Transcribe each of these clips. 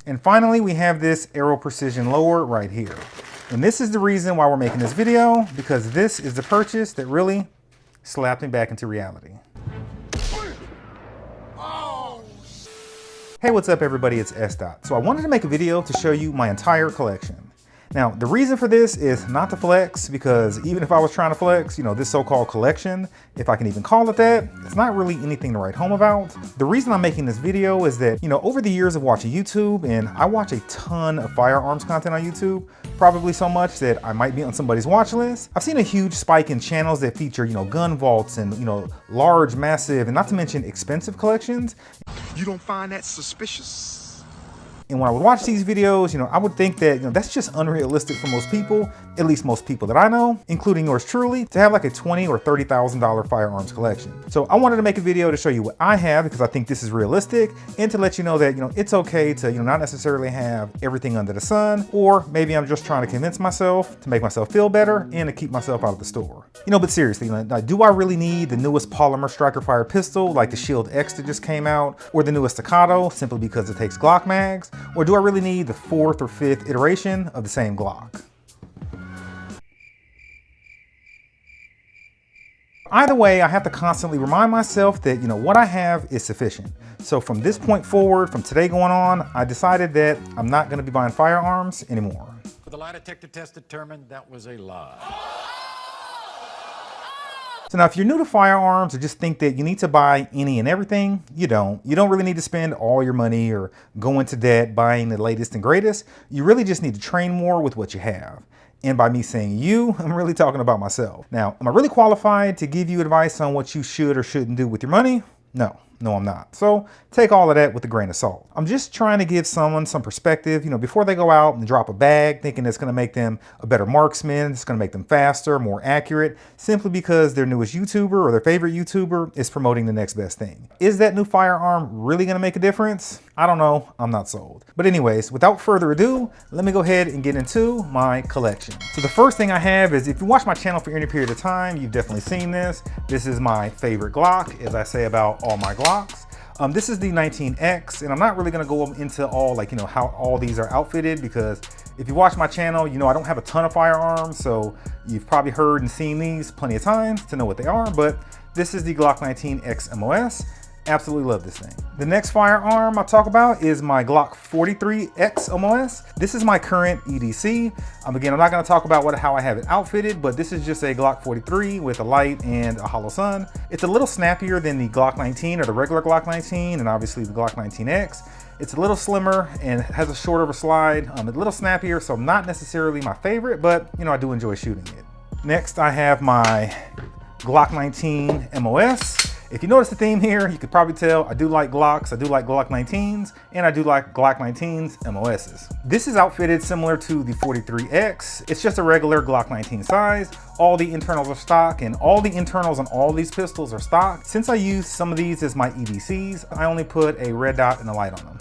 And finally, we have this Aero Precision lower right here. And this is the reason why we're making this video, because this is the purchase that really slapped me back into reality. Hey, what's up everybody, it's S. So I wanted to make a video to show you my entire collection. Now, the reason for this is not to flex, because even if I was trying to flex, this so-called collection, if I can even call it that, it's not really anything to write home about. The reason I'm making this video is that, over the years of watching YouTube, and I watch a ton of firearms content on YouTube, probably so much that I might be on somebody's watch list. I've seen a huge spike in channels that feature, gun vaults and, large, massive, and not to mention expensive collections. You don't find that suspicious? And when I would watch these videos, I would think that, that's just unrealistic for most people, at least most people that I know, including yours truly, to have like a $20,000 or $30,000 firearms collection. So I wanted to make a video to show you what I have, because I think this is realistic, and to let you know that, it's okay to, not necessarily have everything under the sun, or maybe I'm just trying to convince myself to make myself feel better and to keep myself out of the store. But seriously, like, do I really need the newest polymer striker fire pistol, like the Shield X that just came out, or the newest Staccato, simply because it takes Glock mags? Or do I really need the 4th or 5th iteration of the same Glock? Either way, I have to constantly remind myself that, what I have is sufficient. So from this point forward, from today going on, I decided that I'm not gonna be buying firearms anymore. The lie detector test determined that was a lie. So now if you're new to firearms or just think that you need to buy any and everything, you don't. You don't really need to spend all your money or go into debt buying the latest and greatest. You really just need to train more with what you have. And by me saying you, I'm really talking about myself. Now, am I really qualified to give you advice on what you should or shouldn't do with your money? No, I'm not. So take all of that with a grain of salt. I'm just trying to give someone some perspective, before they go out and drop a bag thinking it's gonna make them a better marksman, it's gonna make them faster, more accurate, simply because their newest YouTuber or their favorite YouTuber is promoting the next best thing. Is that new firearm really gonna make a difference? I don't know, I'm not sold. But anyways, without further ado, let me go ahead and get into my collection. So the first thing I have is, if you watch my channel for any period of time, you've definitely seen this. This is my favorite Glock, as I say about all my Glocks. This is the 19X, and I'm not really gonna go into all how all these are outfitted, because if you watch my channel, I don't have a ton of firearms, so you've probably heard and seen these plenty of times to know what they are, but this is the Glock 19X MOS. Absolutely love this thing. The next firearm I'll talk about is my Glock 43X MOS. This is my current EDC. Again, I'm not gonna talk about how I have it outfitted, but this is just a Glock 43 with a light and a hollow sun. It's a little snappier than the Glock 19 or the regular Glock 19, and obviously the Glock 19X. It's a little slimmer and has a shorter of a slide, a little snappier, so not necessarily my favorite, but I do enjoy shooting it. Next, I have my Glock 19 MOS. If you notice the theme here, you could probably tell I do like Glocks, I do like Glock 19s, and I do like Glock 19s MOSs. This is outfitted similar to the 43X. It's just a regular Glock 19 size. All the internals are stock, and all the internals on all these pistols are stock. Since I use some of these as my EDCs, I only put a red dot and a light on them.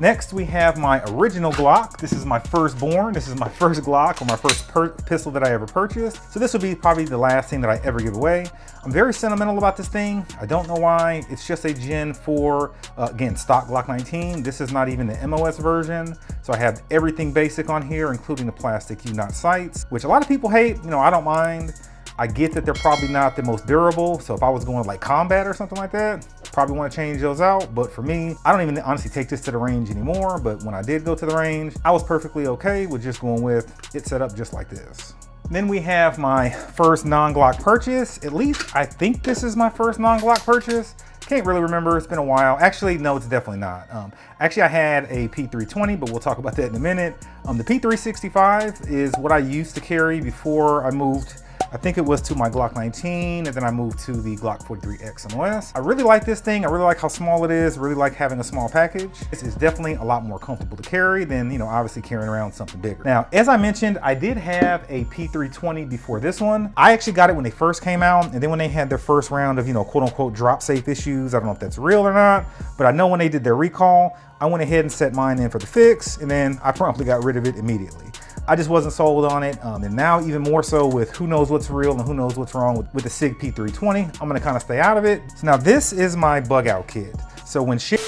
Next, we have my original Glock. This is my firstborn. This is my first Glock, or my first pistol that I ever purchased. So this will be probably the last thing that I ever give away. I'm very sentimental about this thing. I don't know why. It's just a Gen 4, again, stock Glock 19. This is not even the MOS version. So I have everything basic on here, including the plastic U-knot sights, which a lot of people hate. I don't mind. I get that they're probably not the most durable, so if I was going like combat or something like that, probably want to change those out. But for me, I don't even honestly take this to the range anymore, but when I did go to the range, I was perfectly okay with just going with it set up just like this. Then we have my first non-Glock purchase. At least I think this is my first non-Glock purchase. Can't really remember, it's been a while. Actually, no, it's definitely not. Actually, I had a P320, but we'll talk about that in a minute. The P365 is what I used to carry before I moved, I think it was to my Glock 19, and then I moved to the Glock 43X MOS. I really like this thing. I really like how small it is. I really like having a small package. This is definitely a lot more comfortable to carry than, obviously carrying around something bigger. Now, as I mentioned, I did have a P320 before this one. I actually got it when they first came out, and then when they had their first round of, quote unquote drop safe issues. I don't know if that's real or not, but I know when they did their recall, I went ahead and set mine in for the fix, and then I promptly got rid of it immediately. I just wasn't sold on it. And now even more so with who knows what's real and who knows what's wrong with the Sig P320, I'm gonna kind of stay out of it. So now this is my bug out kit. So when shit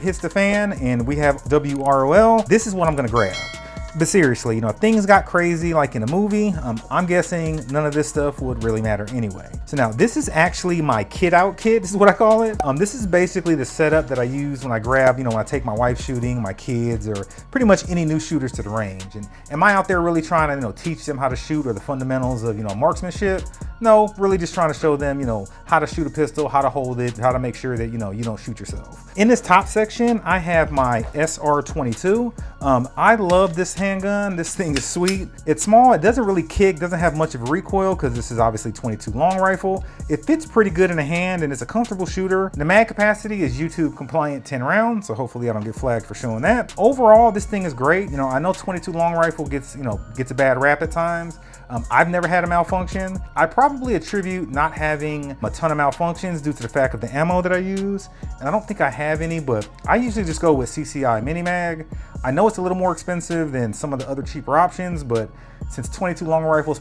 hits the fan and we have WROL, this is what I'm gonna grab. But seriously, you know, if things got crazy like in a movie, I'm guessing none of this stuff would really matter anyway. So now this is actually my kit out kit. This is what I call it. This is basically the setup that I use when I grab, you know, when I take my wife shooting, my kids, or pretty much any new shooters to the range. And am I out there really trying to, you know, teach them how to shoot or the fundamentals of, you know, marksmanship? No, really just trying to show them, you know, how to shoot a pistol, how to hold it, how to make sure that, you know, you don't shoot yourself. In this top section, I have my SR22. I love this handgun. This thing is sweet. It's small, it doesn't really kick, doesn't have much of a recoil because this is obviously 22 long rifle. It fits pretty good in the hand and it's a comfortable shooter. The mag capacity is YouTube compliant 10 rounds, so hopefully I don't get flagged for showing that. Overall, this thing is great. You know, I know 22 long rifle gets a bad rap at times. I've never had a malfunction. I probably attribute not having a ton of malfunctions due to the fact of the ammo that I use. And I don't think I have any, but I usually just go with CCI Mini Mag. I know it's a little more expensive than some of the other cheaper options, but since 22 long rifle is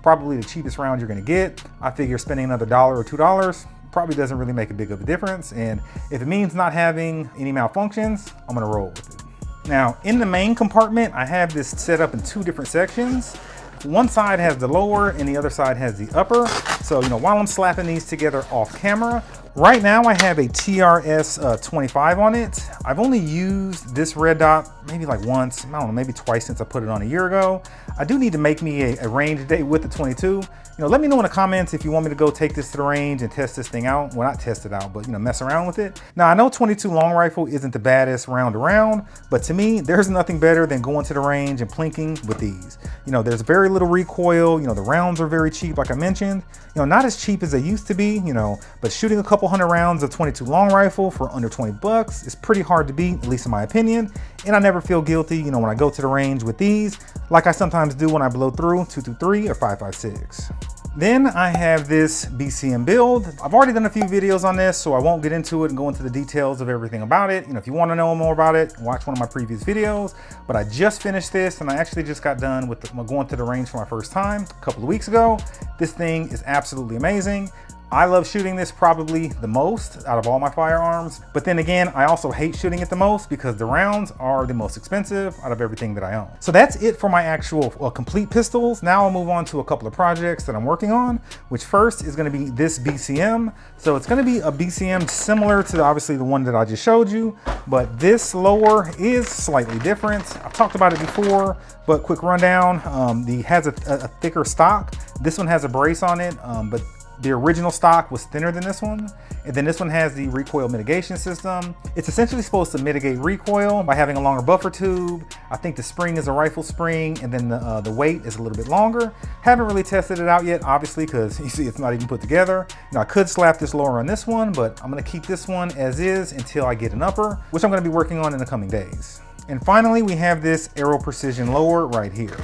probably the cheapest round you're gonna get, I figure spending another $1 or $2 probably doesn't really make a big of a difference. And if it means not having any malfunctions, I'm gonna roll with it. Now, in the main compartment, I have this set up in two different sections. One side has the lower and the other side has the upper. So, you know, while I'm slapping these together off camera, right now I have a TRS 25 on it. I've only used this red dot maybe like once, I don't know, maybe twice since I put it on a year ago. I do need to make me a range day with the 22. You know, let me know in the comments if you want me to go take this to the range and test this thing out. Well, not test it out, but, you know, mess around with it. Now, I know 22 long rifle isn't the baddest round to round, but to me, there's nothing better than going to the range and plinking with these. You know, there's very little recoil. You know, the rounds are very cheap, like I mentioned. You know, not as cheap as they used to be, you know, but shooting a couple hundred rounds of 22 long rifle for under 20 bucks is pretty hard to beat, at least in my opinion. And I never feel guilty, you know, when I go to the range with these, like I sometimes do when I blow through 223 or 556. Then I have this BCM build. I've already done a few videos on this, so I won't get into it and go into the details of everything about it. You know, if you want to know more about it, watch one of my previous videos. But I just finished this and I actually just got done with going to the range for my first time a couple of weeks ago. This thing is absolutely amazing. I love shooting this probably the most out of all my firearms, but then again, I also hate shooting it the most because the rounds are the most expensive out of everything that I own. So that's it for my actual complete pistols. Now I'll move on to a couple of projects that I'm working on, which first is gonna be this BCM. So it's gonna be a BCM similar to obviously the one that I just showed you, but this lower is slightly different. I've talked about it before, but quick rundown. The has a thicker stock. This one has a brace on it, but the original stock was thinner than this one. And then this one has the recoil mitigation system. It's essentially supposed to mitigate recoil by having a longer buffer tube. I think the spring is a rifle spring, and then the weight is a little bit longer. Haven't really tested it out yet, obviously, because you see it's not even put together. Now I could slap this lower on this one, but I'm gonna keep this one as is until I get an upper, which I'm gonna be working on in the coming days. And finally, we have this Aero Precision lower right here.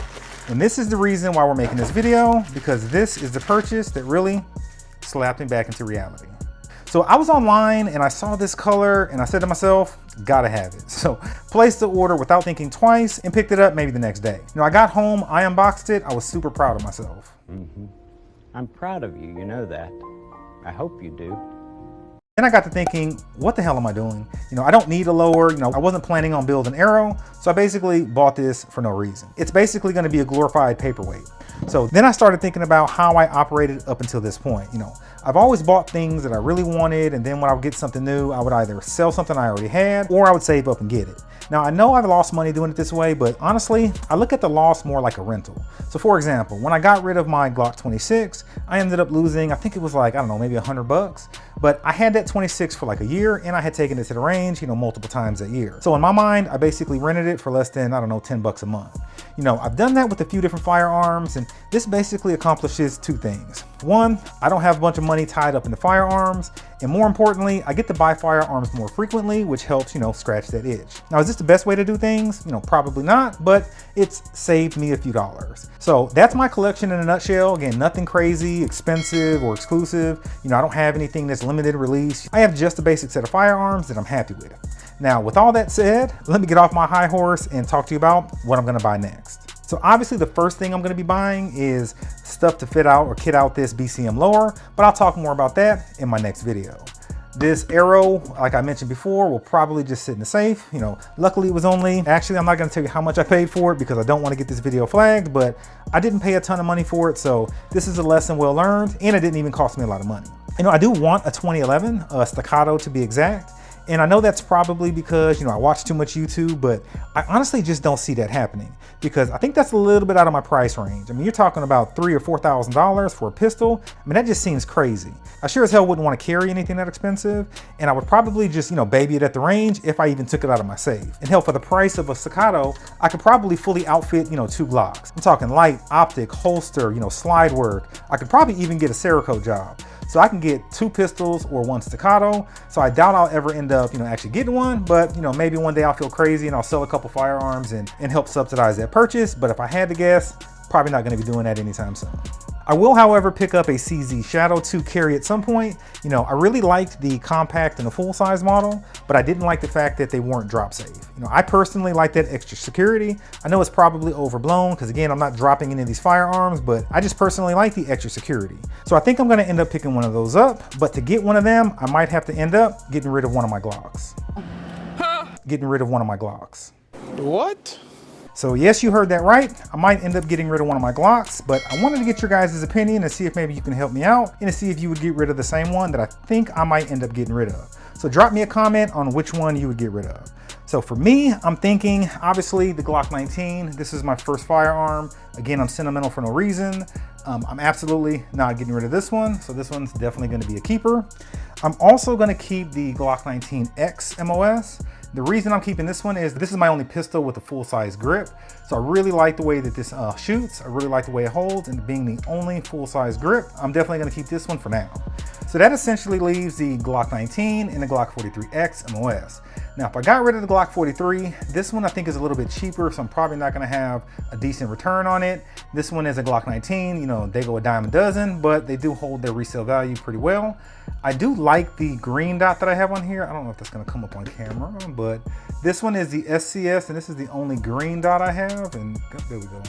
And this is the reason why we're making this video, because this is the purchase that really slapped me back into reality. So I was online and I saw this color and I said to myself, gotta have it. So placed the order without thinking twice and picked it up maybe the next day. You know, I got home, I unboxed it, I was super proud of myself. I'm proud of you, you know that. I hope you do. Then I got to thinking, what the hell am I doing? You know, I don't need a lower, you know, I wasn't planning on building Aero, so I basically bought this for no reason. It's basically gonna be a glorified paperweight. So then I started thinking about how I operated up until this point. You know, I've always bought things that I really wanted, and then when I would get something new, I would either sell something I already had, or I would save up and get it. Now, I know I've lost money doing it this way, but honestly, I look at the loss more like a rental. So for example, when I got rid of my Glock 26, I ended up losing, I think it was like, I don't know, maybe $100, but I had that 26 for like a year and I had taken it to the range, you know, multiple times that year. So in my mind, I basically rented it for less than, I don't know, 10 bucks a month. You know, I've done that with a few different firearms, and this basically accomplishes two things. One, I don't have a bunch of money tied up in the firearms, and more importantly, I get to buy firearms more frequently, which helps, you know, scratch that itch. Now, is this the best way to do things? You know, probably not, but it's saved me a few dollars. So that's my collection in a nutshell. Again, nothing crazy, expensive, or exclusive. You know, I don't have anything that's limited release. I have just a basic set of firearms that I'm happy with. Now, with all that said, let me get off my high horse and talk to you about what I'm gonna buy next. So obviously the first thing I'm gonna be buying is stuff to fit out or kit out this BCM lower, but I'll talk more about that in my next video. This arrow, like I mentioned before, will probably just sit in the safe. You know, luckily it was only, actually I'm not gonna tell you how much I paid for it because I don't wanna get this video flagged, but I didn't pay a ton of money for it. So this is a lesson well learned, and it didn't even cost me a lot of money. You know, I do want a 2011 staccato to be exact. And I know that's probably because, you know, I watch too much YouTube, but I honestly just don't see that happening because I think that's a little bit out of my price range. I mean, you're talking about $3,000 or $4,000 for a pistol. I mean, that just seems crazy. I sure as hell wouldn't want to carry anything that expensive. And I would probably just, you know, baby it at the range if I even took it out of my safe. And hell, for the price of a staccato, I could probably fully outfit, you know, 2 Glocks. I'm talking light, optic, holster, you know, slide work. I could probably even get a Cerakote job. So I can get 2 pistols or 1 staccato. So I doubt I'll ever end up, you know, actually getting one, but you know, maybe one day I'll feel crazy and I'll sell a couple firearms and help subsidize that purchase. But if I had to guess, probably not gonna be doing that anytime soon. I will, however, pick up a CZ Shadow to carry at some point. You know, I really liked the compact and the full-size model, but I didn't like the fact that they weren't drop safe. You know, I personally like that extra security. I know it's probably overblown because, again, I'm not dropping any of these firearms, but I just personally like the extra security. So I think I'm gonna end up picking one of those up, but to get one of them, I might have to end up getting rid of one of my Glocks. Getting rid of one of my Glocks. What? So yes, you heard that right. I might end up getting rid of one of my Glocks, but I wanted to get your guys' opinion and see if maybe you can help me out and to see if you would get rid of the same one that I think I might end up getting rid of. So drop me a comment on which one you would get rid of. So for me, I'm thinking, obviously, the Glock 19. This is my first firearm. Again, I'm sentimental for no reason. I'm absolutely not getting rid of this one. So this one's definitely gonna be a keeper. I'm also gonna keep the Glock 19X MOS. The reason I'm keeping this one is this is my only pistol with a full-size grip. So I really like the way that this shoots. I really like the way it holds, and being the only full-size grip, I'm definitely gonna keep this one for now. So that essentially leaves the Glock 19 and the Glock 43X MOS. Now, if I got rid of the Glock 43, this one I think is a little bit cheaper, so I'm probably not gonna have a decent return on it. This one is a Glock 19, you know, they go a dime a dozen, but they do hold their resale value pretty well. I do like the green dot that I have on here. I don't know if that's gonna come up on camera, but this one is the SCS, and this is the only green dot I have, and there we go.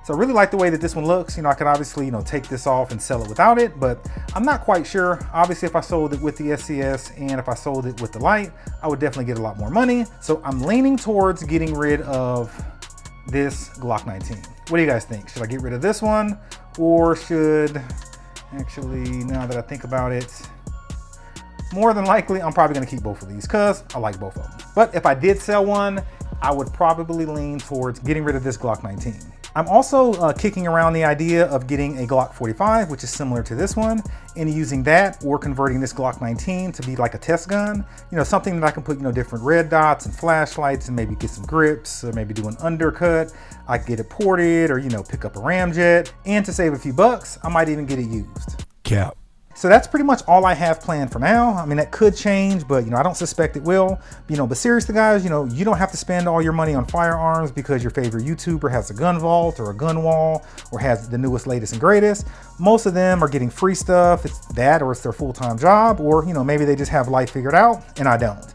So I really like the way that this one looks. You know, I could obviously, you know, take this off and sell it without it, but I'm not quite sure. Obviously, if I sold it with the SCS and if I sold it with the light, I would definitely get a lot more money. So I'm leaning towards getting rid of this Glock 19. What do you guys think? Should I get rid of this one, or should, actually, now that I think about it, more than likely, I'm probably gonna keep both of these because I like both of them. But if I did sell one, I would probably lean towards getting rid of this Glock 19. I'm also kicking around the idea of getting a Glock 45, which is similar to this one, and using that or converting this Glock 19 to be like a test gun. You know, something that I can put, you know, different red dots and flashlights and maybe get some grips or maybe do an undercut. I can get it ported or, you know, pick up a ramjet. And to save a few bucks, I might even get it used. Cap. So that's pretty much all I have planned for now. I mean, that could change, but you know, I don't suspect it will. You know, but seriously guys, you know, you don't have to spend all your money on firearms because your favorite YouTuber has a gun vault or a gun wall or has the newest, latest, and greatest. Most of them are getting free stuff. It's that, or it's their full-time job, or you know, maybe they just have life figured out, and I don't.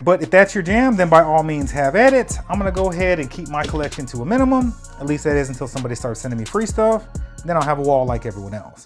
But if that's your jam, then by all means have at it. I'm gonna go ahead and keep my collection to a minimum. At least that is until somebody starts sending me free stuff. Then I'll have a wall like everyone else.